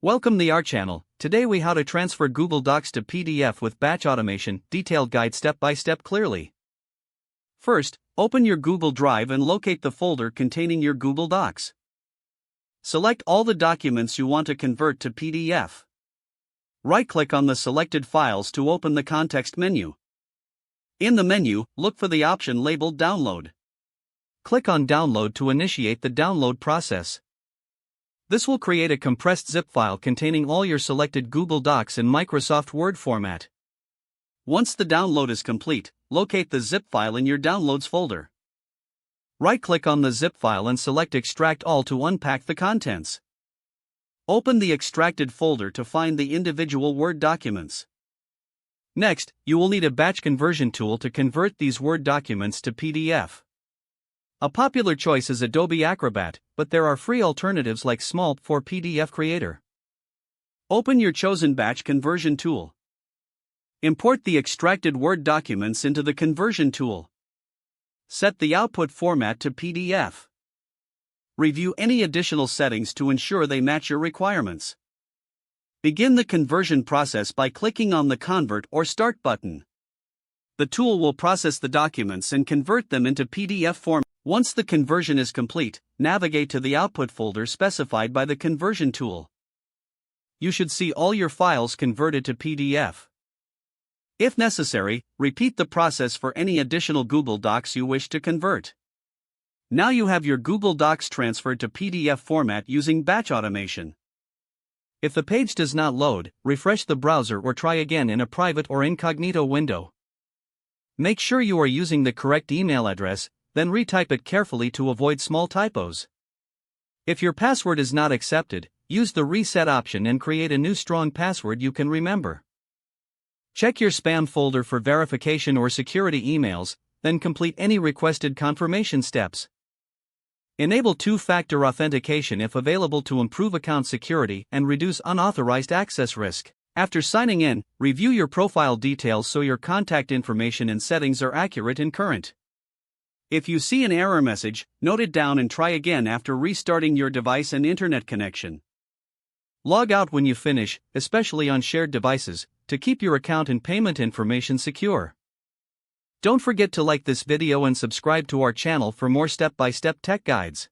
Welcome to our channel. Today we how to transfer Google Docs to PDF with batch automation, detailed guide step by step clearly. First, open your Google Drive and locate the folder containing your Google Docs. Select all the documents you want to convert to PDF. Right-click on the selected files to open the context menu. In the menu, look for the option labeled Download. Click on Download to initiate the download process. This will create a compressed zip file containing all your selected Google Docs in Microsoft Word format. Once the download is complete, locate the zip file in your Downloads folder. Right-click on the zip file and select Extract All to unpack the contents. Open the extracted folder to find the individual Word documents. Next, you will need a batch conversion tool to convert these Word documents to PDF. A popular choice is Adobe Acrobat, but there are free alternatives like Small for PDF Creator. Open your chosen batch conversion tool. Import the extracted Word documents into the conversion tool. Set the output format to PDF. Review any additional settings to ensure they match your requirements. Begin the conversion process by clicking on the Convert or Start button. The tool will process the documents and convert them into PDF format. Once the conversion is complete, navigate to the output folder specified by the conversion tool. You should see all your files converted to PDF. If necessary, repeat the process for any additional Google Docs you wish to convert. Now you have your Google Docs transferred to PDF format using batch automation. If the page does not load, refresh the browser or try again in a private or incognito window. Make sure you are using the correct email address, then retype it carefully to avoid small typos. If your password is not accepted, use the reset option and create a new strong password you can remember. Check your spam folder for verification or security emails, then complete any requested confirmation steps. Enable two-factor authentication if available to improve account security and reduce unauthorized access risk. After signing in, review your profile details so your contact information and settings are accurate and current. If you see an error message, note it down and try again after restarting your device and internet connection. Log out when you finish, especially on shared devices, to keep your account and payment information secure. Don't forget to like this video and subscribe to our channel for more step-by-step tech guides.